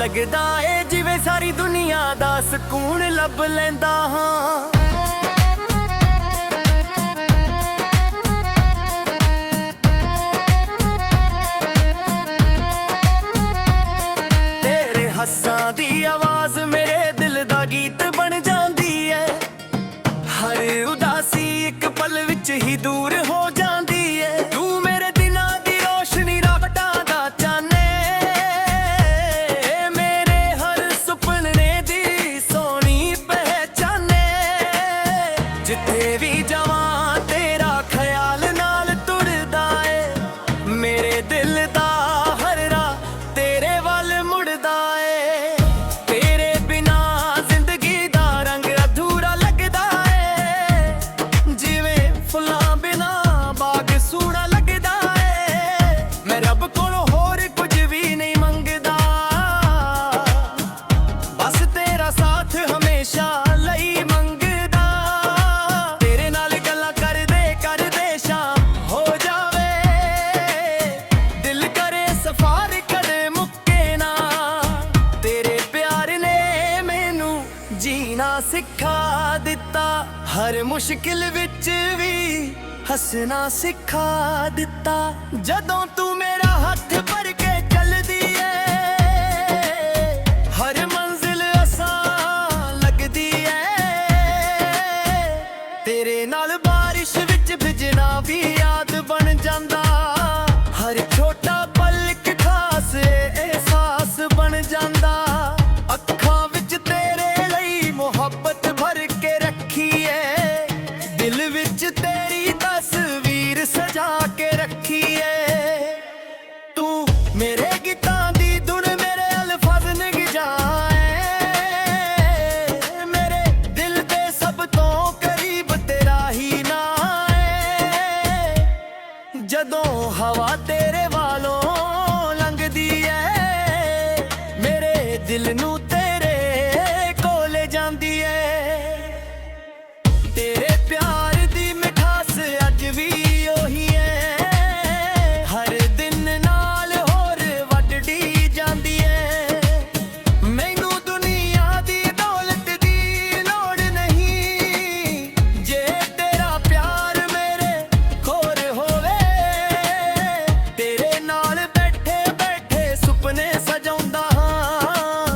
लगदा ए जिवें सारी दुनिया दा सकून लब लैंदा हां। तेरे हस्सां दी आवाज़ मेरे दिल दा गीत बन जांदी है। हर उदासी एक पल विच ही दूर हो जांदी है। तू मेरे दिनां दी रोशनी रातां दा चाने, मेरे हर सुपने दी सोहनी पहचाने। जिथे भी जावां तेरा ख्याल नाल तुरदा है। मेरे दिल दा हर राह तेरे वल मुड़दा है। तेरे बिना जिंदगी दा रंग अधूरा लगदा है। जिवें फुल्लां बिना बाग सूना लगदा है। मैं रब कोलों होर कुछ भी नहीं मंगदा, बस तेरा साथ हमेशा लई मंगदा। तेरे नाल गल्लां करदे करदे शाम हो जावे। दिल करे सफार कदे मुक्के ना। तेरे प्यार ने मैनू जीना सिखा दिता। हर मुश्किल विच भी हसना सिखा दिता। जदों तू मेरा हथ भर के चलदी है, हर मंजिल आसान लगदी है। तेरे नाल बारिश विच भिजना भी याद बन जांदा। हर छोटा पल इक खास एहसास बन जांदा। अखां विच तेरे लई मुहब्बत भर के रखी है। दिल विच तेरी तस्वीर सजा के रखी है। तू मेरे गीतां दी धुन मेरे अल्फाज निग जाए। मेरे दिल दे सब तो करीब तेरा ही ना है। जदों हवा तेरे वालों लंघदी है, मेरे दिल नू तेरे कोले जांदी है। तेरे प्यार दी मिठास अज भी ओही है। हर दिन नाल होर वधदी जांदी है। मैनू दुनिया दी दौलत दी लोड़ नहीं, जे तेरा प्यार मेरे कोल होवे। तेरे नाल बैठे बैठे सुपने सजाउंदा हां।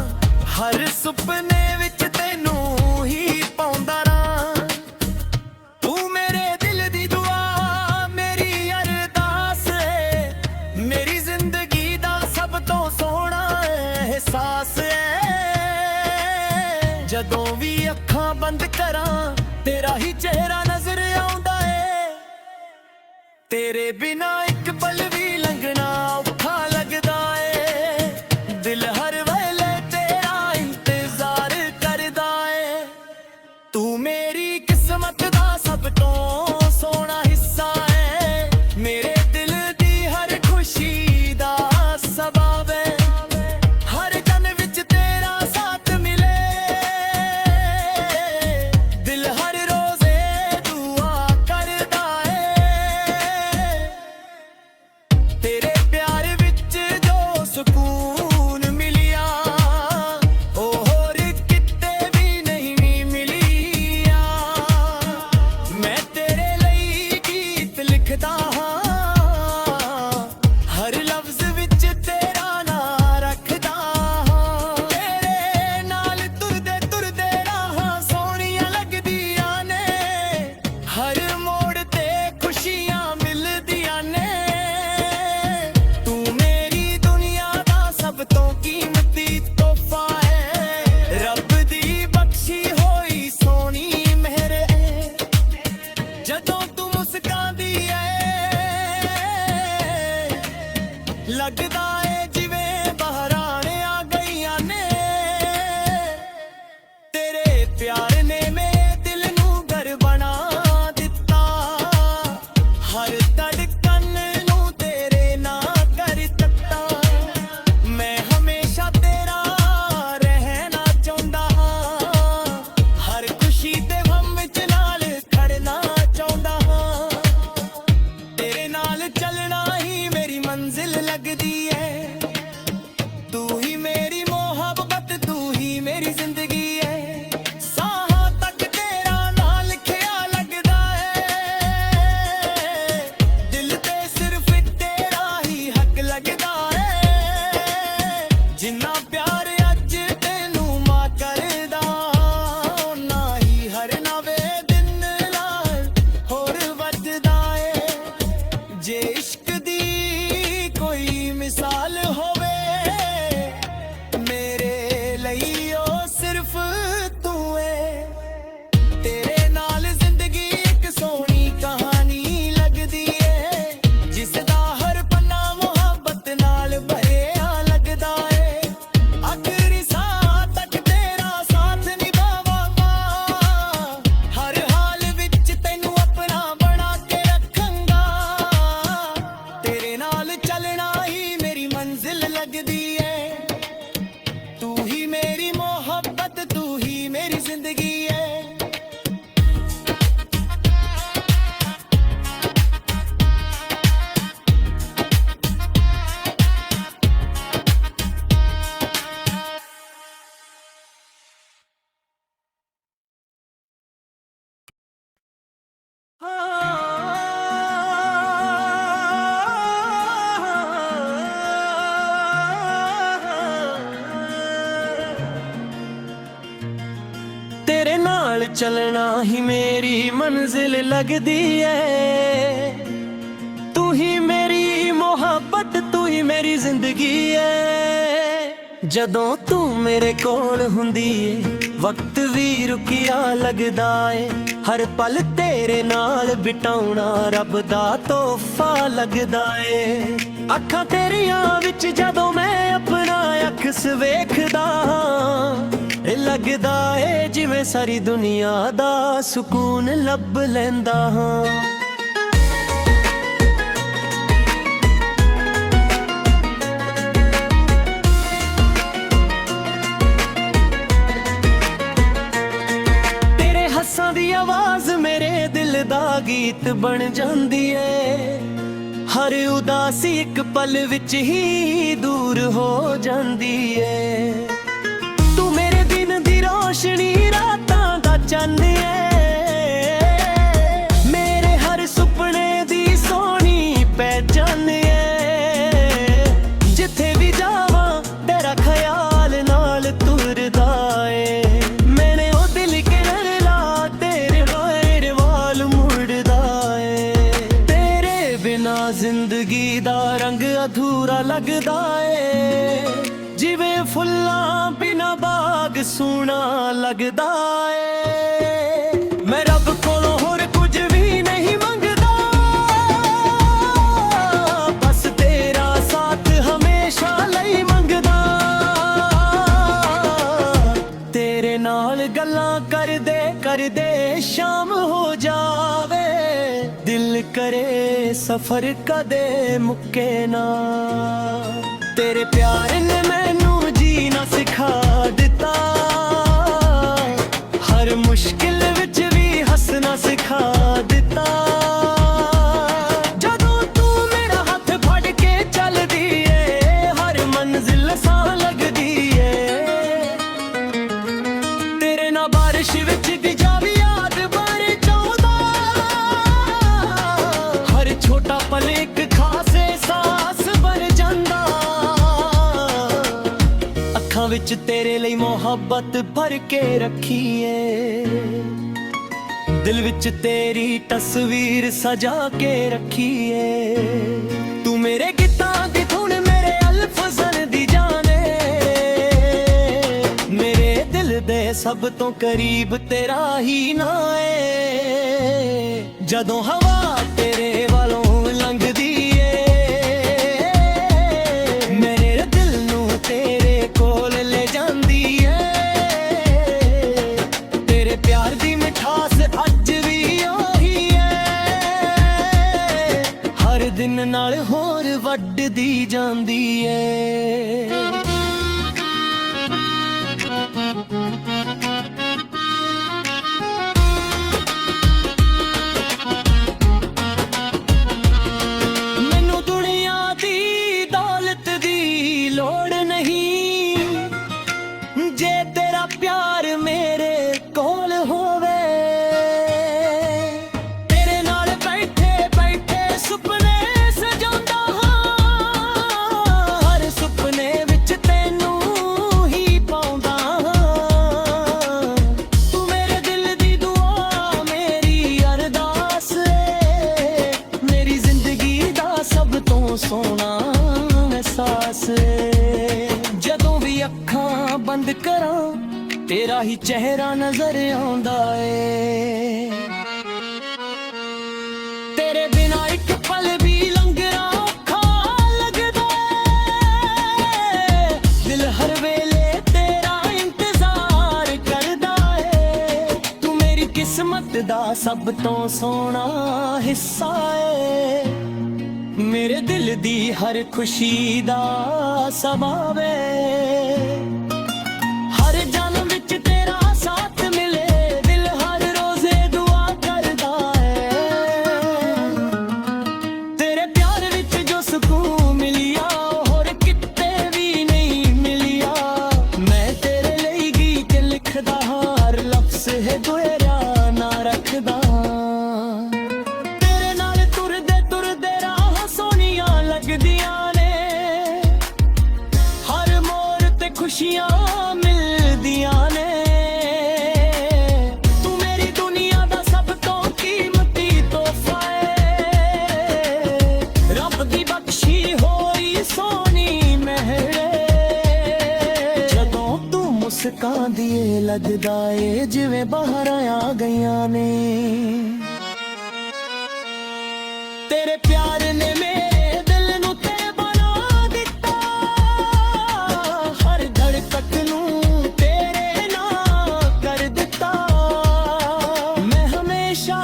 हर सुपने विच तैनू ही पाउंदा रहां। तू मेरे दिल दी दुआ मेरी अरदास है। मेरी जिंदगी दा सब तो सोहना एहसास है। जदों भी अखां बंद करां तेरा ही चेहरा नजर आउंदा है। तेरे बिना एक पल भी लंघना औखा लगदा है। दिल हर वेले तेरा इंतजार करदा है। तू मेरी किस्मत दा सब तो सोहना हिस्सा है। मेरे दिल दी हर खुशी दा सबब है। हर जन विच तेरा साथ मिले। दिल हर रोज़े दुआ करदा है। तेरे प्यार विच जो सुकून मिलिया, ओ होर किते भी नहीं मिलिया। मैं तेरे लई गीत लिखदा हां, हर लफ्ज़ विच तेरा नां रखदा हां। तेरे नाल तुरदे तुरदे राहां सोहणियां लगदियां ने। हर मोड़ ते खुशियां मिलदियां ने। तू मेरी दुनिया दा सब तो कीमती तोहफा है। रब दी बख्शी होई सोहनी मेहर है। जदों तू मुस्कांदी है, लगदा है जिवें बहरां आ गईयां ने। तेरे प्यार ने मेरे दिल नू घर बना दिता। हर धड़कन नू तेरे नां कर दिता। मैं हमेशा तेरा रहना चाहुंदा हां। हर खुशी ते गम विच नाल खड़ना चाहुंदा हां। तेरे नाल चलना ही मेरी मंजिल लगदी है। चलना ही मेरी मंजिल लगदी है। तू ही मेरी मोहब्बत, तू ही मेरी जिंदगी है। जदों तू मेरे कोल हुंदी है वक्त भी रुकिया लगदा है। हर पल तेरे नाल बिताउणा रब दा तोहफा लगदा है। अखां तेरियां विच जदों मैं अपना अक्स वेखदा हां, लगदा है जिवें सारी दुनिया दा सुकून लब लैंदा हां। तेरे हस्सां दी आवाज़ मेरे दिल दा गीत बन जांदी है। हर उदासी एक पल विच ही दूर हो जांदी है। तू मेरे दिन दी रोशनी रातां दा चन्न है। मेरे हर सुपने दी सोहनी पहचान है। जिथे भी जावां तेरा ख्याल नाल तुरदा है। मैंने ओ दिल के ला तेरे होए वाल मुड़दा है। तेरे बिना जिंदगी दा रंग अधूरा लगदा है। जिवें फुल्लां बिना बाग सूना लगदा है। मैं रब कोलों होर कुछ भी नहीं मंगदा, बस तेरा साथ हमेशा लई मंगदा। तेरे नाल गल्लां करदे करदे शाम हो जावे। दिल करे सफर कदे मुक्के ना। तेरे प्यार ने मैनू जीना सिखा दिता। हर मुश्किल विच भी हसना सिखा दिता। जदों तू मेरा हाथ फड़ के चलदी है हर मंजिल आसान लगदी है। तेरे ना बारिश विच भी जावी याद बन जांदा। हर छोटा पल एक खास एहसास बन जांदा। अखां विच तेरे ਲਈ मोहब्बत भर के रखी है। दिल विच तेरी तस्वीर सजा के रखी है। तू मेरे गीतां दी धुन मेरे अल्फज़ां दी जाने। मेरे दिल दे सब तो करीब तेरा ही ना है। जदों हवा तेरे वालों लंघदी दिन नाल होर वड्डदी जांदी है। मैनू दुनिया दी दौलत दी लोड़ नहीं। जे तेरा प्यार मेरे कोल होवे। सोना एहसास जदों भी अखां बंद करां तेरा ही चेहरा नजर आंदा है। तेरे बिना एक पल भी लंघना औखा लगदा है। दिल हर वेले तेरा इंतजार करदा है। तू मेरी किस्मत दा सब तो सोना हिस्सा है। मेरे दिल दी हर खुशी दा सबब है। हर जन्म विच तेरा साथ मिले दिल हर रोजे दुआ करदा है। तेरे प्यार विच जो सुकून मिलिया होर किते भी नहीं मिलिया। मैं तेरे लई गीत लिखदा हर लफ्ज़ है दोहरा ना रखदा। खुशियां मिलदियां ने ਪਲਕਾਂ ਦੀ ਏ ਲੱਗਦਾ ਏ ਜਿਵੇਂ ਬਾਹਰ ਆ ਗਈਆਂ ਨੇ। ਤੇਰੇ ਪਿਆਰ ਨੇ ਮੇਰੇ ਦਿਲ ਨੂੰ ਤੇ ਬਣਾ ਦਿੱਤਾ, ਹਰ ਧੜਕਤ ਨੂੰ ਤੇਰੇ ਨਾਲ ਕਰ ਦਿੱਤਾ। ਮੈਂ ਹਮੇਸ਼ਾ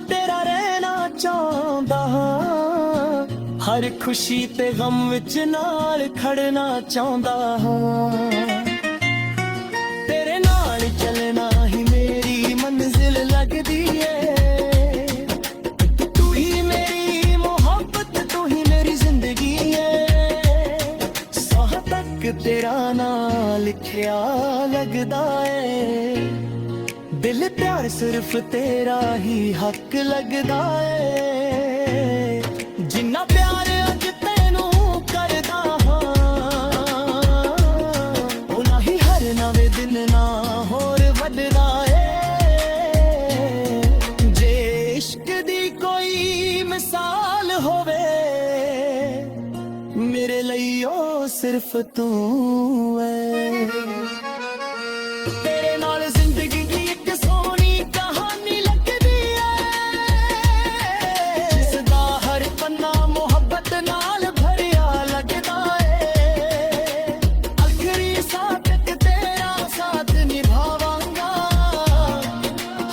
ਤੇਰਾ ਰਹਿਣਾ ਚਾਹੁੰਦਾ ਹਾਂ, ਹਰ ਖੁਸ਼ੀ ਤੇ ਗਮ ਵਿੱਚ ਨਾਲ ਖੜਨਾ ਚਾਹੁੰਦਾ ਹਾਂ। ਤੇਰੇ ਨਾਲ ਚੱਲਣਾ ਹੀ ਮੇਰੀ ਮੰਜ਼ਿਲ ਲੱਗਦੀ ਏ, ਤੂੰ ਹੀ ਮੇਰੀ ਮੁਹੱਬਤ, ਤੂੰ ਹੀ ਮੇਰੀ ਜ਼ਿੰਦਗੀ ਏ। ਸਾਹ ਤੱਕ ਤੇਰਾ ਨਾਂ ਲਿਖਿਆ ਲੱਗਦਾ ਏ, ਦਿਲ ਪਿਆਰ ਸਿਰਫ ਤੇਰਾ ਹੀ ਹੱਕ ਲੱਗਦਾ ਏ। ਜਿੰਨਾ ਪਿਆਰ ਅੱਜ ਤੈਨੂੰ ਕਰਦਾ ਹਾਂ, ਉਨਾ ਹੀ ਹਰ ਨਵੇਂ ਦਿਨ ਨਾਲ ਹੋਰ ਵੱਧਦਾ ਏ। ਜੇ ਇਸ਼ਕ ਦੀ ਕੋਈ ਮਿਸਾਲ ਹੋਵੇ ਮੇਰੇ ਲਈ ਉਹ ਸਿਰਫ ਤੂੰ ਏ। ਤੇਰੇ ਨਾਲ ਜ਼ਿੰਦਗੀ ਦੀ ਇੱਕ ਸੋਹਣੀ ਕਹਾਣੀ ਲੱਗਦੀ ਏ, ਜਿਸ ਦਾ ਹਰ ਪੰਨਾ ਮੁਹੱਬਤ ਨਾਲ ਭਰਿਆ ਲੱਗਦਾ ਏ। ਆਖਰੀ ਸਾਹ ਤੱਕ ਤੇਰਾ ਸਾਥ ਨਿਭਾਵਾਂਗਾ,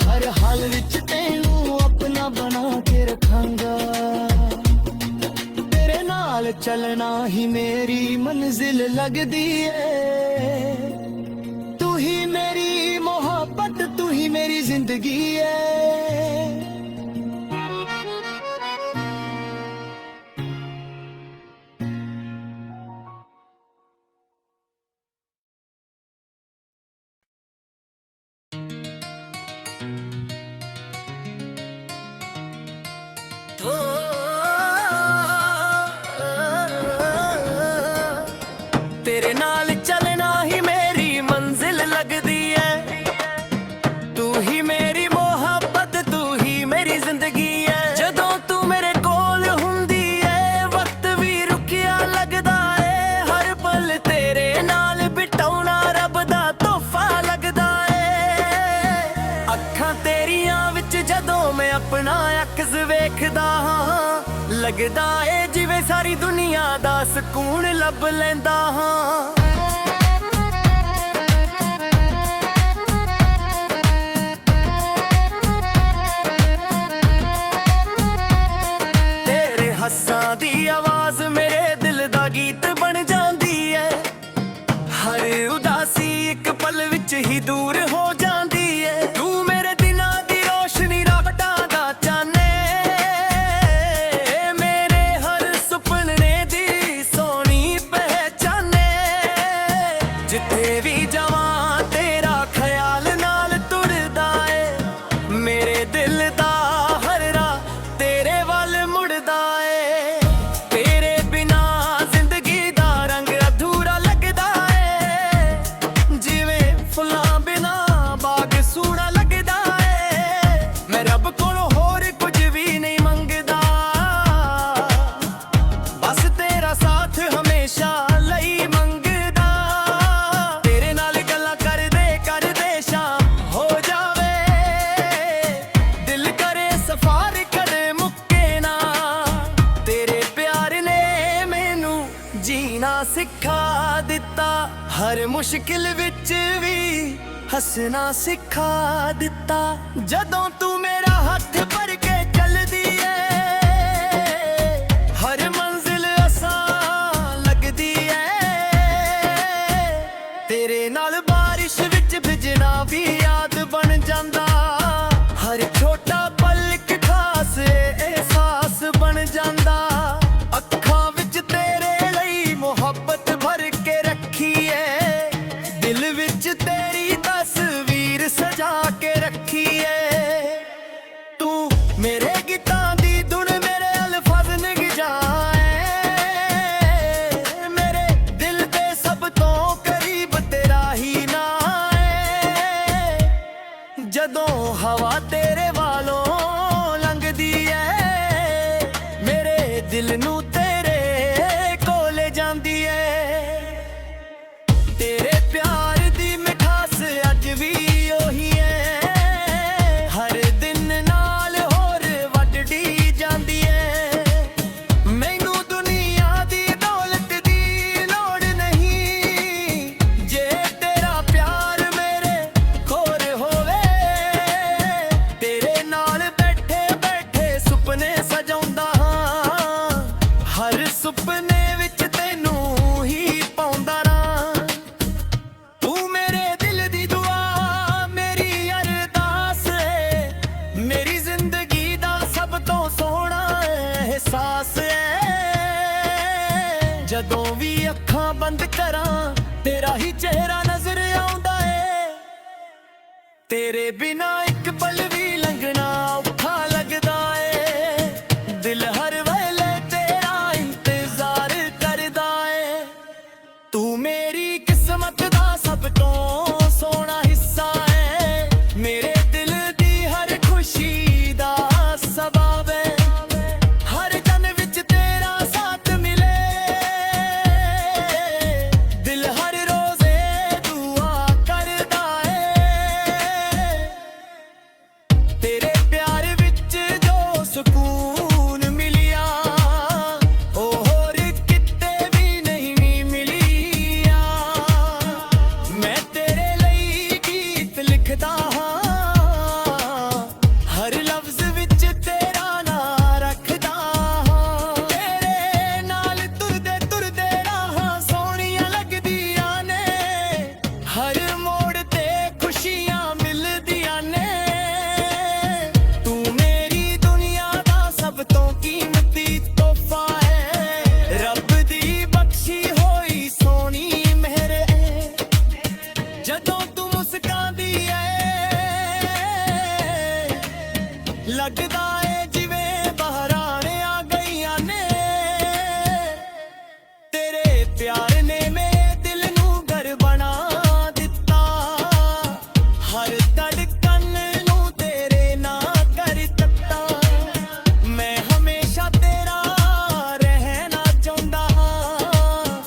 ਹਰ ਹਾਲ ਵਿੱਚ ਤੈਨੂੰ ਆਪਣਾ ਬਣਾ ਕੇ ਰੱਖਾਂਗਾ। ਤੇਰੇ ਨਾਲ ਚੱਲਣਾ ਹੀ ਮੇਰੀ ਮੰਜ਼ਿਲ ਲੱਗਦੀ ਏ, ਤੂੰ ਹੀ ਮੇਰੀ ਮੁਹੱਬਤ, ਤੂੰ ਹੀ ਮੇਰੀ ਜ਼ਿੰਦਗੀ ਏ। ਤੇਰੇ ਨਾਲ ਚੱਲਣਾ ਹੀ ਮੇਰੀ ਮੰਜ਼ਿਲ ਲੱਗਦੀ ਏ, ਤੂੰ ਹੀ ਮੇਰੀ ਮੁਹੱਬਤ, ਤੂੰ ਹੀ ਮੇਰੀ ਜ਼ਿੰਦਗੀ ਏ। ਜਦੋਂ ਤੂੰ ਮੇਰੇ ਕੋਲ ਹੁੰਦੀ ਏ ਵਕਤ ਵੀ ਰੁਕਿਆ ਲੱਗਦਾ ਏ, ਹਰ ਪਲ ਤੇਰੇ ਨਾਲ ਬਿਤਾਉਣਾ ਰੱਬ ਦਾ ਤੋਹਫਾ ਲੱਗਦਾ ਏ। ਅੱਖਾਂ ਤੇਰੀਆਂ ਵਿੱਚ ਜਦੋਂ ਮੈਂ ਆਪਣਾ ਅਕਸ ਵੇਖਦਾ ਹਾਂ, ਲੱਗਦਾ ਏ ਜਿਵੇਂ ਸਾਰੀ ਦੁਨੀਆ ਦਾ ਸਕੂਨ ਲੱਭ ਲੈਂਦਾ ਹਾਂ। ਤੇਰੇ ਹੱਸਾਂ ਦੀ ਆਵਾਜ਼ ਮੇਰੇ ਦਿਲ ਦਾ ਗੀਤ ਬਣ ਜਾਂਦੀ ਏ, ਹਰ ਉਦਾਸੀ ਇੱਕ ਪਲ ਵਿੱਚ ਹੀ ਦੂਰ ਹੋ ਜਾਂਦੀ ਏ। ਤੂੰ ਮੇਰੇ ਦਿਨਾਂ ਦੀ ਰੋਸ਼ਨੀ ਰਾਤਾਂ ਦਾ ਚਾਨਣ, ਮੇਰੇ ਹਰ ਸੁਪਨੇ ਦੀ ਸੋਹਣੀ ਪਹਿਚਾਨੇ। ਜਿੱਥੇ ਵੀ ਜਾਵਾਂ ਤੇਰਾ ਖਿਆਲ ਨਾਲ ਤੁਰਦਾ ਏ, ਮੇਰੇ ਦਿਲ ਦਾ ਹਰ ਰਾਹ ਤੇਰੇ ਵੱਲ ਮੁੜਦਾ ਏ। ਤੇਰੇ ਬਿਨਾ ਜ਼ਿੰਦਗੀ ਦਾ ਰੰਗ ਅਧੂਰਾ ਲੱਗਦਾ ਏ, ਜਿਵੇਂ ਫੁੱਲਾਂ ਬਿਨਾ ਬਾਗ ਸੂਣਾ ਲੱਗਦਾ ਏ। ਮੈਂ ਰੱਬ ਕੋਲੋਂ ਹੋਰ ਕੁਝ ਵੀ ਨਹੀਂ ਮੰਗਦਾ, ਬਸ ਤੇਰਾ ਸਾਥ ਹਮੇਸ਼ਾ ਲਈ ਮੰਗਦਾ। ਤੇਰੇ ਨਾਲ ਗੱਲਾਂ ਕਰਦੇ ਕਰਦੇ ਸ਼ਾਮ ਹੋ ਜਾਵੇ, ਦਿਲ ਕਰੇ ਸਫ਼ਰ ਕਦੇ ਮੁੱਕੇ ਨਾ। ਤੇਰੇ ਪਿਆਰ ਨੇ ਮੈਨੂੰ ਜੀਣਾ ਸਿਖਾ ਦਿੱਤਾ, ਹਰ ਮੁਸ਼ਕਿਲ ਵਿੱਚ ਵੀ ਹੱਸਣਾ ਸਿਖਾ ਦਿੱਤਾ। ਜਦੋਂ ਤੂੰ ਮੇਰਾ ਹੱਥ ਭਰ ਕੇ ਚੱਲਦੀ ਏ, ਹਰ ਮੰਜ਼ਿਲ ਆਸਾਨ ਲੱਗਦੀ ਏ। ਤੇਰੇ ਨਾਲ ਬਾਰਿਸ਼ ਵਿੱਚ ਭਿੱਜਣਾ ਵੀ ਯਾਦ ਬਣ ਜਾਂਦਾ, ਹਰ ਛੋਟਾ ਪਲ ਇੱਕ ਖਾਸ ਅਹਿਸਾਸ ਬਣ ਜਾਂਦਾ। ਅੱਖਾਂ ਵਿੱਚ ਤੇਰੇ ਲਈ ਮੁਹੱਬਤ ਭਰ ਕੇ ਰੱਖੀ ਏ, ਦਿਲ ਵਿੱਚ ਤੇਰੀ ਤਸਵੀਰ ਸਜਾ ਕੇ ਰੱਖੀ ਏ। ਤੂੰ ਮੇਰੇ ਗੀਤਾਂ ਦੀ ਧੁਨ, ਮੇਰੇ ਅਲਫਾਜ਼ ਨਿਗ ਜਾਏ, ਮੇਰੇ ਦਿਲ ਦੇ ਸਭ ਤੋਂ ਕਰੀਬ ਤੇਰਾ ਹੀ ਨਾਂ ਏ। ਜਦੋਂ ਹਵਾ ਤੇਰੇ ਵਾਲੋਂ ਲੰਘਦੀ ਏ, ਮੇਰੇ ਦਿਲ ਨੂੰ ਤੇਰੇ ਕੋਲ ਜਾਂਦੀ ਏ। ਤੇਰੇ ਪਿਆਰ ਦੀ ਮਿਠਾਸ एहसास है जदों भी अखां बंद करां तेरा ही चेहरा नजर आउंदा है तेरे बिना एक पल भी लंघना औखा लगदा है दिल हर वेले तेरा इंतजार करदा है तू मेरी किस्मत दा सब तो सोना हिस्सा है मेरे दिल दी हर खुशी दा सबब है हर जन विच तेरा साथ मिले दिल हर रोज़े दुआ करदा है तेरे प्यार विच जो सुकून मिलिया ओ होर किते भी नहीं मिलिया मैं तेरे ਲਈ गीत लिखदा हां हर लफ्ज विच तेरा नाम रखदा हां तेरे नाल तुरदे राहां सोहणियां लगदियां ने हर मोड़ ते खुशियां मिलदियां ने तू मेरी दुनिया दा सब तो कीमती तोहफा है रब दी बख्शी होई सोहनी मेहर जदों तू मुस्कांदी है लगदा है जिवें बहरां आ गईयां ने तेरे प्यार ने मेरे दिल नू घर बना दिता हर धड़कन नू तेरे नाल कर दिता मैं हमेशा तेरा रहना चाहुंदा हां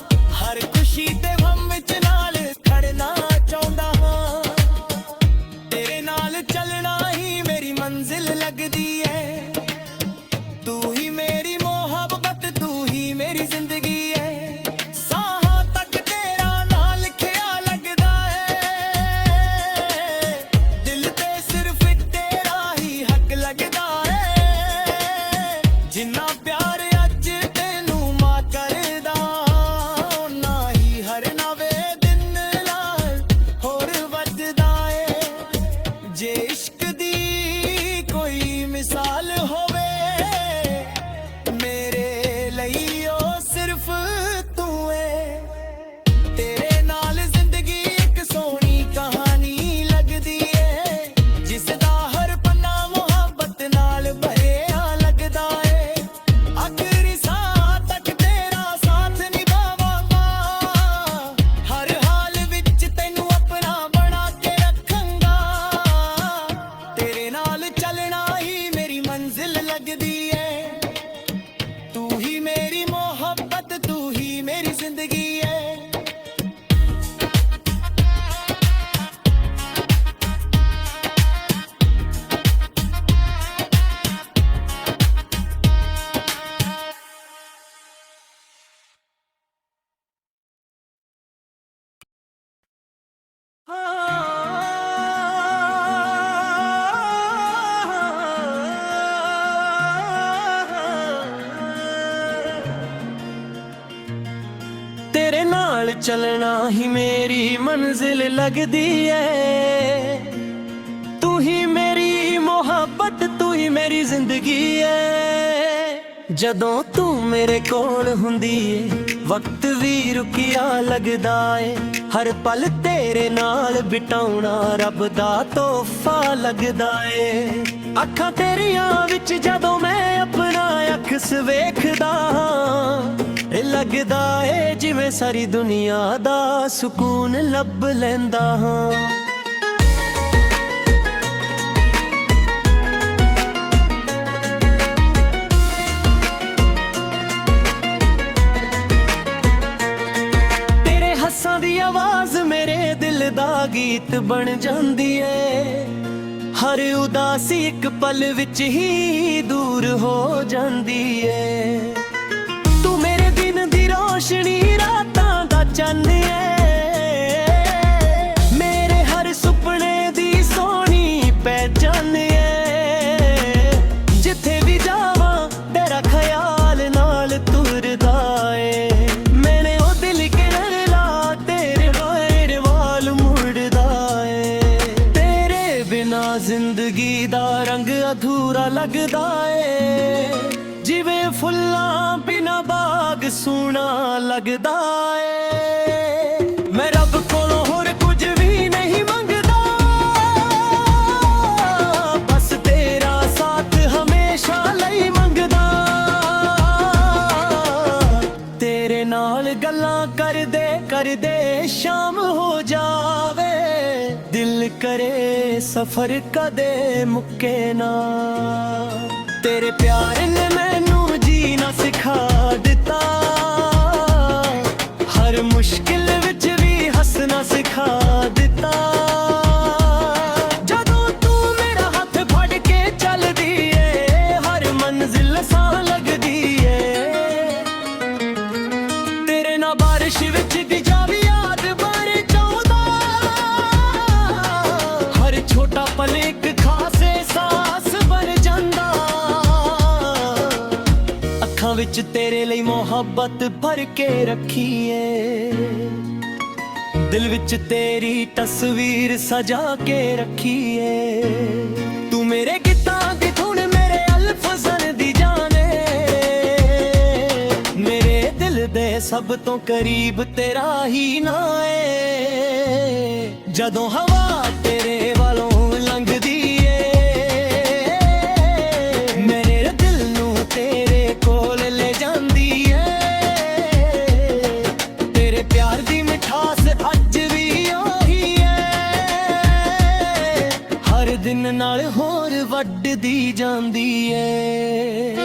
हर खुशी ते गम विच नाल खड़ना चाहुंदा हां तेरे नाल चलना ही मेरी मंजिल लगदी है तू ही मेरी मोहब्बत तू ही मेरी जिंदगी है साहां तक तेरा नाम लिखिया लगदा है दिल ते सिर्फ तेरा ही हक लगदा है जिन्ना प्यार अज तैनू मां करदा ना ही हर नवे दिन नाल होर वधदा है जे इश्क दी कोई मिसाल होवे मेरे ਲਈ ओ सिर्फ तू है तेरे नाल जिंदगी एक सोहनी कहानी लगदी है जिस दा हर पन्ना मोहब्बत नाल भरिया लगदा है आखिरी साह तक तेरा साथ निभावांगा हर हाल विच तैनू अपना बना के रखांगा तेरे नाल चलना ही मेरी मंजिल लगदी है तू ही मेरी मोहब्बत तू ही मेरी जिंदगी है तेरे नाल चलना ही मेरी मंजिल लगदी है तू ही मेरी मोहब्बत तू ही मेरी जिंदगी है जदों तू मेरे कोल हुंदी है वक्त भी रुकिया लगदा है हर पल तेरे नाल बिताउणा रब दा तोहफा लगदा है अखां तेरियां विच जदों मैं अपना अखस वेखदा ਇਹ ਲੱਗਦਾ ਏ ਜਿਵੇਂ ਸਾਰੀ ਦੁਨੀਆ ਦਾ ਸਕੂਨ ਲੱਭ ਲੈਂਦਾ ਹਾਂ ਤੇਰੇ ਹੱਸਾਂ ਦੀ ਆਵਾਜ਼ ਮੇਰੇ ਦਿਲ ਦਾ ਗੀਤ ਬਣ ਜਾਂਦੀ ਏ ਹਰ ਉਦਾਸੀ ਇੱਕ ਪਲ ਵਿੱਚ ਹੀ ਦੂਰ ਹੋ ਜਾਂਦੀ ਏ रोशनी रातां दा चन्न है मेरे हर सुपने दी सोहनी पहचान है जिथे भी जावां तेरा ख्याल नाल तुरदा है मैंने ओ दिल के रगला तेरे रोए वाल मुड़दा है तेरे बिना जिंदगी दा रंग अधूरा लगदा है जिवें ਫੁੱਲਾਂ ਬਿਨਾ ਬਾਗ ਸੋਹਣਾ ਲੱਗਦਾ ਏ। ਮੈਂ ਰੱਬ ਕੋਲੋਂ ਹੋਰ ਕੁਝ ਵੀ ਨਹੀਂ ਮੰਗਦਾ, ਬਸ ਤੇਰਾ ਸਾਥ ਹਮੇਸ਼ਾ ਲਈ ਮੰਗਦਾ। ਤੇਰੇ ਨਾਲ ਗੱਲਾਂ ਕਰਦੇ ਕਰਦੇ ਸ਼ਾਮ ਹੋ ਜਾਵੇ, ਦਿਲ ਕਰੇ ਸਫ਼ਰ ਕਦੇ ਮੁੱਕੇ ਨਾ। ਤੇਰੇ ਪਿਆਰ ਨੇ ਮੈਨੂੰ ਜੀਣਾ ਸਿਖਾ ਦਿੱਤਾ, ਹਰ ਮੁਸ਼ਕਿਲ ਵਿੱਚ ਵੀ ਹੱਸਣਾ ਸਿਖਾ ਦਿੱਤਾ। ਜਦੋਂ ਤੂੰ ਮੇਰਾ ਹੱਥ ਫੜ ਕੇ ਚੱਲਦੀ ਏ, ਹਰ ਮੰਜ਼ਿਲ ਆਸਾਨ ਲੱਗਦੀ ਏ। ਤੇਰੇ ਨਾਲ ਬਾਰਿਸ਼ ਵਿੱਚ ਭਿੱਜਾ ਵੀ ਯਾਦ ਬਾਰੇ ਚਾਹੁੰਦਾ, ਹਰ ਛੋਟਾ ਪਲ ਇੱਕ ਖਾਸ ਅਹਿਸਾਸ ਬਣ ਜਾਂਦਾ। ਅੱਖਾਂ ਵਿੱਚ ਤੇਰੇ ਲਈ ਮੁਹੱਬਤ ਭਰ ਕੇ ਰੱਖੀਏ, ਦਿਲ ਵਿੱਚ ਤੇਰੀ ਤਸਵੀਰ ਸਜਾ ਕੇ ਰੱਖੀਏ। ਤੂੰ ਮੇਰੇ ਗੀਤਾਂ ਦੀ ਧੁਨ, ਮੇਰੇ ਅਲਫਜ਼ਾਂ ਦੀ ਜਾਣੇ, ਮੇਰੇ ਦਿਲ ਦੇ ਸਭ ਤੋਂ ਕਰੀਬ ਤੇਰਾ ਹੀ ਨਾਂ ਏ। ਜਦੋਂ ਹਵਾ ਤੇਰੇ ਵੱਲੋਂ ਲੰਘਦੀ ਏ, ਮੇਰੇ ਦਿਲ ਨੂੰ ਤੇਰੇ ਕੋਲ ਲੈ ਜਾਂਦੀ ਏ। ਤੇਰੇ ਪਿਆਰ ਦੀ ਮਿਠਾਸ ਅੱਜ ਵੀ ਉਹੀ ਏ, ਹਰ ਦਿਨ ਨਾਲ ਹੋਰ ਵੱਧਦੀ ਜਾਂਦੀ ਏ।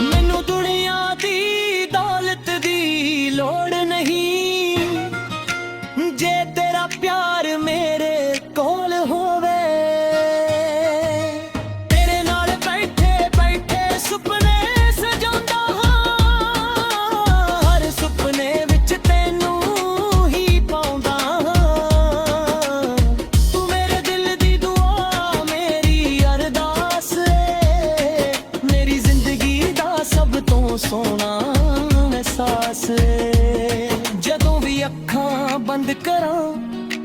ਮੈਨੂੰ ਦੁਨੀਆ ਦੀ ਦੌਲਤ ਦੀ ਲੋੜ ਨਹੀਂ, ਜੇ ਤੇਰਾ ਪਿਆਰ ਮੇਰੇ ਕੋਲ ਹੋਵੇ। ਤੇਰੇ ਨਾਲ ਬੈਠੇ ਬੈਠੇ ਸੁਪਨੇ ਸਜਾਉਂਦਾ ਹਾਂ, ਹਰ ਸੁਪਨੇ ਵਿੱਚ ਤੈਨੂੰ ਹੀ ਪਾਉਂਦਾ ਹਾਂ। ਤੂੰ ਮੇਰੇ ਦਿਲ ਦੀ ਦੁਆ, ਮੇਰੀ ਅਰਦਾਸ ਏ, ਮੇਰੀ ਜ਼ਿੰਦਗੀ ਦਾ ਸਭ ਤੋਂ ਸੋਹਣਾ ਅਹਿਸਾਸ ਏ। ਜਦੋਂ ਵੀ ਅੱਖਾਂ ਬੰਦ ਕਰਾਂ,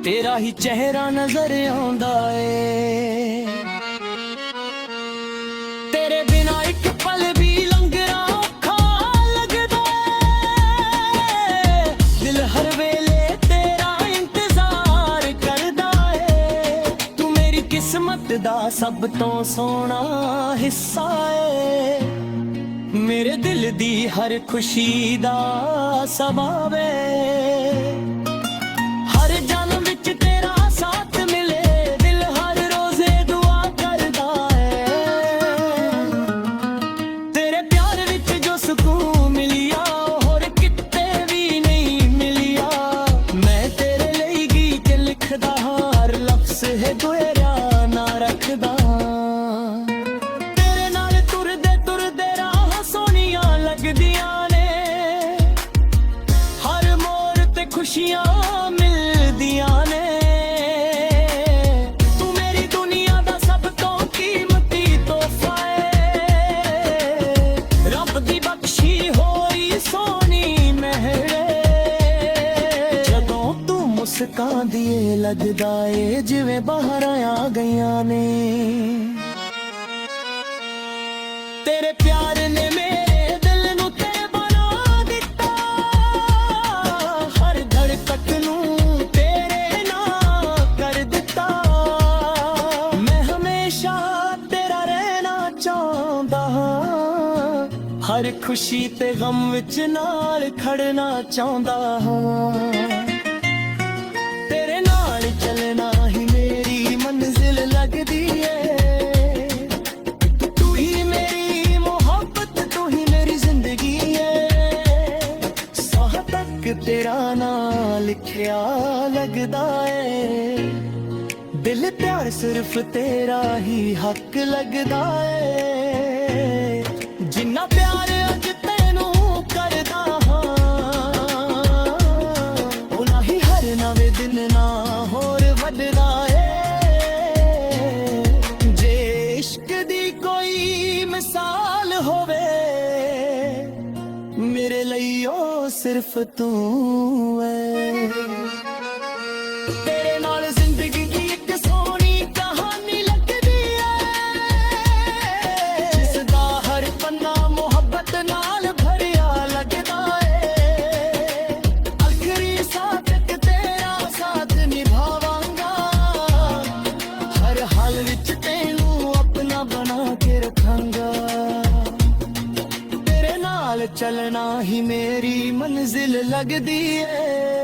ਤੇਰਾ ਹੀ ਚਿਹਰਾ ਨਜ਼ਰ ਆਉਂਦਾ ਏ। ਤੇਰੇ ਬਿਨਾ ਇੱਕ ਪਲ ਵੀ ਲੰਘਣਾ ਔਖਾ ਲੱਗਦਾ ਏ। ਦਿਲ ਹਰ ਵੇਲੇ ਤੇਰਾ ਇੰਤਜ਼ਾਰ ਕਰਦਾ ਏ। ਤੂੰ ਮੇਰੀ ਕਿਸਮਤ ਦਾ ਸਭ ਤੋਂ ਸੋਹਣਾ ਹਿੱਸਾ ਏ, ਮੇਰੇ ਦਿਲ ਦੀ ਹਰ ਖੁਸ਼ੀ ਦਾ ਸਬਬ ਏ। ਹਰ ਜਨਮ ਵਿੱਚ ਤੇਰਾ ਸਾਥ ਮਿਲੇ, ਦਿਲ ਹਰ ਰੋਜ਼ੇ ਦੁਆ ਕਰਦਾ ਏ। ਤੇਰੇ ਪਿਆਰ ਵਿੱਚ ਜੋ ਸਕੂਨ ਮਿਲਿਆ, ਹੋਰ ਕਿਤੇ ਵੀ ਨਹੀਂ ਮਿਲਿਆ। ਮੈਂ ਤੇਰੇ ਲਈ ਗੀਤ ਲਿਖਦਾ, ਹਰ ਲਫ਼ਜ਼ ਹੈ ਦੁਹਰਾ ਨਾ ਰੱਖਦਾ। ਤੇਰੇ ਨਾਲ ਤੁਰਦੇ ਤੁਰਦੇ ਰਾਹ ਸੋਹਣੀਆਂ ਲੱਗਦੀਆਂ ਨੇ, ਹਰ ਮੋੜ ਤੇ ਖੁਸ਼ੀਆਂ ਮਿਲਦੀਆਂ ਨੇ। ਤੂੰ ਮੇਰੀ ਦੁਨੀਆ ਦਾ ਸਭ ਤੋਂ ਕੀਮਤੀ ਤੋਹਫਾ ਏ, ਰੱਬ ਦੀ ਬਖਸ਼ੀ ਹੋਈ ਸੋਹਣੀ ਮਿਹਰ ਏ। ਜਦੋਂ ਤੂੰ ਮੁਸਕਾਂਦੀ ਏ, ਲੱਗਦਾ ਏ ਜਿਵੇਂ ਬਾਹਰਾਂ ਆ ਗਈਆਂ ਨੇ। ਤੇਰੇ ਪਿਆਰ ਨੇ ਮੇਰੇ ਦਿਲ ਨੂੰ ਤੇ ਬਣਾ ਦਿੱਤਾ, ਹਰ ਧੜਕਤ ਨੂੰ ਤੇਰੇ ਨਾਲ ਕਰ ਦਿੱਤਾ। ਮੈਂ ਹਮੇਸ਼ਾ ਤੇਰਾ ਰਹਿਣਾ ਚਾਹੁੰਦਾ ਹਾਂ, ਹਰ ਖੁਸ਼ੀ ਤੇ ਗਮ ਵਿੱਚ ਨਾਲ ਖੜਨਾ ਚਾਹੁੰਦਾ ਹਾਂ। ਤੇਰੇ ਨਾਲ ਚੱਲਣਾ ਹੀ ਮੇਰੀ ਮੰਜ਼ਿਲ ਲੱਗਦੀ ਏ। ਤੂੰ ਹੀ ਮੇਰੀ ਮੁਹੱਬਤ, ਤੂੰ ਹੀ ਮੇਰੀ ਜ਼ਿੰਦਗੀ ਏ। ਸਾਹ ਤੱਕ ਤੇਰਾ ਨਾਂ ਲਿਖਿਆ ਲੱਗਦਾ ਏ, ਦਿਲ ਪਿਆਰ ਸਿਰਫ ਤੇਰਾ ਹੀ ਹੱਕ ਲੱਗਦਾ ਏ। ਜਿੰਨਾ ਪਿਆਰ ਅੱਜ ਤੈਨੂੰ ਕਰਦਾ ਹਾਂ, ਉਨਾ ਹੀ ਹਰ ਨਵੇਂ ਦਿਨ ਨਾ ਹੋਰ ਵੱਧਦਾ ਏ। ਜੇ ਇਸ਼ਕ ਦੀ ਕੋਈ ਮਿਸਾਲ ਹੋਵੇ, ਮੇਰੇ ਲਈ ਉਹ ਸਿਰਫ ਤੂੰ ਏ। ਚੱਲਣਾ ਹੀ ਮੇਰੀ ਮੰਜ਼ਿਲ ਲੱਗਦੀ ਏ।